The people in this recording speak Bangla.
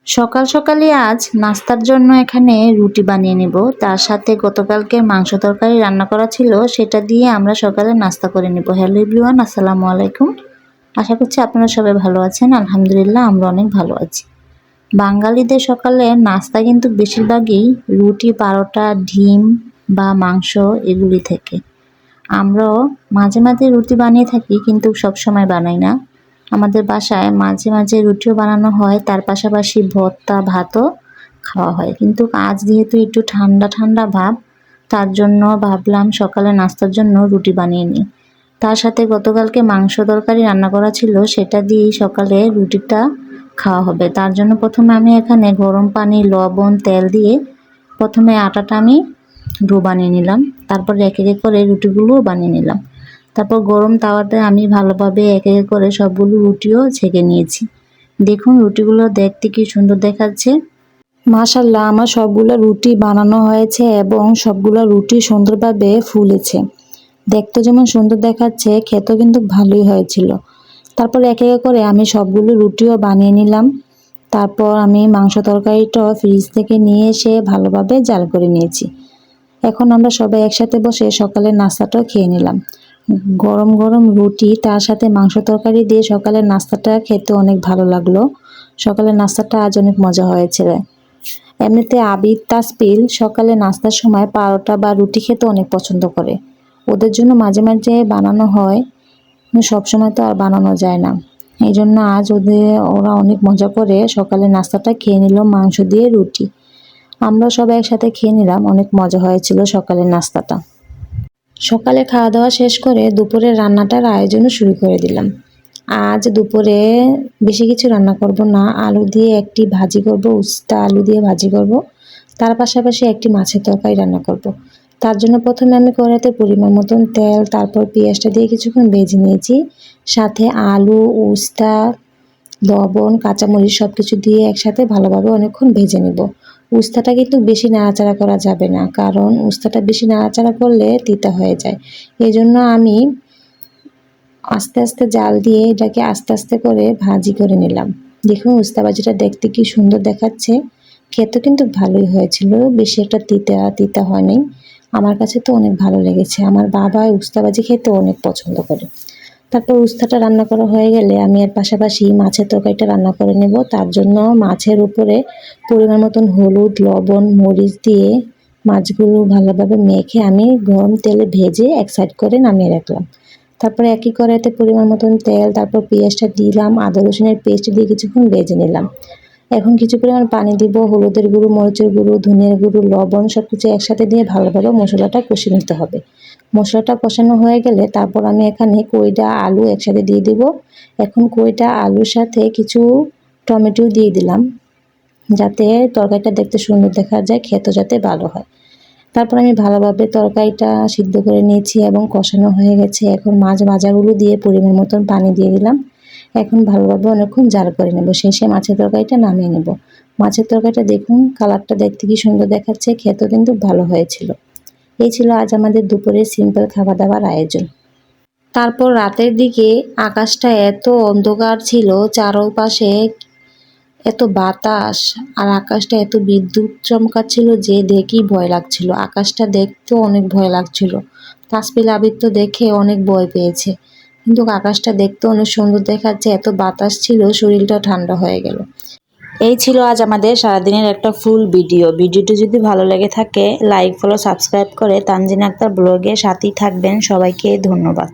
সকাল সকালই আজ নাস্তার জন্য এখানে রুটি বানিয়ে নেব। তার সাথে গতকালকের মাংস তরকারি রান্না করা ছিল, সেটা দিয়ে আমরা সকালে নাস্তা করে নেব। হ্যালো এভরিওয়ান, আসসালামু আলাইকুম। আশা করছি আপনারা সবাই ভালো আছেন। আলহামদুলিল্লাহ, আমরা অনেক ভালো আছি। বাঙালিদের সকালে নাস্তা কিন্তু বেশিরভাগই রুটি, পারোটা, ডিম বা মাংস এগুলি থেকে। আমরাও মাঝে মাঝে রুটি বানিয়ে থাকি, কিন্তু সব সময় বানাই না। আমাদের বাসায় মাঝে মাঝে রুটিও বানানো হয়, তার পাশাপাশি ভর্তা ভাতও খাওয়া হয়। কিন্তু আজ যেহেতু একটু ঠান্ডা ঠান্ডা ভাব, তার জন্য ভাবলাম সকালে নাস্তার জন্য রুটি বানিয়ে নিই। তার সাথে গতকালকে মাংস তরকারি রান্না করা ছিল, সেটা দিয়েই সকালে রুটিটা খাওয়া হবে। তার জন্য প্রথমে আমি এখানে গরম পানি, লবণ, তেল দিয়ে প্রথমে আটাটা আমি ডো বানিয়ে নিলাম। তারপর এক এক করে রুটিগুলোও বানিয়ে নিলাম। তারপর গরম তাওয়াতে আমি ভালোভাবে এক এক করে সবগুলো রুটিও ছেঁকে নিয়েছি। দেখুন রুটিগুলো দেখতে কি সুন্দর দেখাচ্ছে। মাশাআল্লাহ, আমার সবগুলো রুটি বানানো হয়েছে এবং সবগুলো রুটি সুন্দরভাবে ফুলেছে। দেখতে যেমন সুন্দর দেখাচ্ছে, খেতেও কিন্তু ভালোই হয়েছিল। তারপর এক এক করে আমি সবগুলো রুটিও বানিয়ে নিলাম। তারপর আমি মাংস তরকারিটাও ফ্রিজ থেকে নিয়ে এসে ভালোভাবে জাল করে নিয়েছি। এখন আমরা সবাই একসাথে বসে সকালের নাস্তাটাও খেয়ে নিলাম। গরম গরম রুটি তার সাথে মাংস তরকারি দিয়ে সকালের নাস্তাটা খেতে অনেক ভালো লাগলো। সকালের নাস্তাটা আজ অনেক মজা হয়েছে। এমনিতে আবির, তাসপিল সকালে নাস্তার সময় পারোটা বা রুটি খেতে অনেক পছন্দ করে। ওদের জন্য মাঝে মাঝে বানানো হয়, সবসময় তো আর বানানো যায় না। এই জন্য আজ ওরা অনেক মজা করে সকালে নাস্তাটা খেয়ে নিল, মাংস দিয়ে রুটি। আমরা সবাই একসাথে খেয়ে নিলাম, অনেক মজা হয়েছিল সকালের নাস্তাটা। সকালে খাওয়া দাওয়া শেষ করে দুপুরের রান্নাটার আয়োজনও শুরু করে দিলাম। আজ দুপুরে বেশি কিছু রান্না করব না, আলু দিয়ে একটি ভাজি করব, উস্তা আলু দিয়ে ভাজি করব। তার পাশাপাশি একটি মাছের তরকারি রান্না করব। তার জন্য প্রথমে আমি কড়াইতে পরিমাণ মতন তেল, তারপর পেঁয়াজটা দিয়ে কিছুক্ষণ ভেজে নিয়েছি। সাথে আলু, উস্তা, লবণ, কাঁচামরিচ সব কিছু দিয়ে একসাথে ভালোভাবে অনেকক্ষণ ভেজে নেব। উস্তাটা কিন্তু বেশি নাড়াচাড়া করা যাবে না, কারণ উস্তাটা বেশি নাড়াচাড়া করলে তিতা হয়ে যায়। এই জন্য আমি আস্তে আস্তে জাল দিয়ে এটাকে আস্তে আস্তে করে ভাজি করে নিলাম। দেখুন উস্তা ভাজিটা দেখতে কি সুন্দর দেখাচ্ছে, খেতে কিন্তু ভালোই হয়েছিল, বেশি একটা তিতা তিতা হয়নি। আমার কাছে তো অনেক ভালো লেগেছে। আমার বাবা উস্তা ভাজি খেতে অনেক পছন্দ করে। তারপর উস্তাটা রান্না করা হয়ে গেলে আমি এর পাশাপাশি মাছের তরকারিটা রান্না করে নেব। তার জন্য মাছের উপরে পরিমাণ মতন হলুদ, লবণ, মরিচ দিয়ে মাছগুলো ভালোভাবে মেখে আমি গরম তেলে ভেজে এক সাইড করে নামিয়ে রাখলাম। তারপরে একই কড়াইতে পরিমাণ মতন তেল, তারপর পেঁয়াজটা দিলাম, আদা রসুনের পেস্ট দিয়ে কিছুক্ষণ ভেজে নিলাম। এখন কিছু পরিমাণ পানি দিব, হলুদের গুঁড়ো, মরিচের গুঁড়ো, ধনিয়ার গুঁড়ো, লবণ সব কিছু একসাথে দিয়ে ভালোভাবে মশলাটা কষিয়ে নিতে হবে। মশলাটা কষানো হয়ে গেলে তারপর আমি এখানে কইটা আলু একসাথে দিয়ে দিব। এখন কইটা আলুর সাথে কিছু টমেটো দিয়ে দিলাম, যাতে তরকারিটা দেখতে সুন্দর দেখা যায়, খেতে যাতে ভালো হয়। তারপর আমি ভালোভাবে তরকারিটা সিদ্ধ করে নিয়েছি এবং কষানো হয়ে গেছে। এখন মাছ ভাজাগুলো দিয়ে পরিমাণ মতন পানি দিয়ে দিলাম। এখন ভালোভাবে অনেকক্ষণ জাল করে নেব, শেষে মাছের তরকারিটা নামিয়ে নেব। মাছের তরকারিটা দেখুন, কালারটা দেখতে কি সুন্দর দেখাচ্ছে, খেতেও কিন্তু ভালো হয়েছিল। এই ছিল আজ আমাদের দুপুরের সিম্পল খাওয়া দাওয়ার আয়োজন। তারপর রাতের দিকে আকাশটা এত অন্ধকার ছিল, চারপাশে এত বাতাস আর আকাশটা এত বিদ্যুৎ চমকাচ্ছিল যে দেখেই ভয় লাগছিল। আকাশটা দেখতেও অনেক ভয় লাগছিল। তাসপিল আবির তো দেখে অনেক ভয় পেয়েছে, কিন্তু আকাশটা দেখতে অনেক সুন্দর দেখাচ্ছে, এত বাতাস ছিল, শরীরটা ঠান্ডা হয়ে গেল। এই ছিল আজ আমাদের সারাদিনের একটা ফুল ভিডিও। ভিডিওটি যদি ভালো লেগে থাকে লাইক, ফলো, সাবস্ক্রাইব করে তানজিন আক্তার ব্লগের সাথেই থাকবেন। সবাইকে ধন্যবাদ।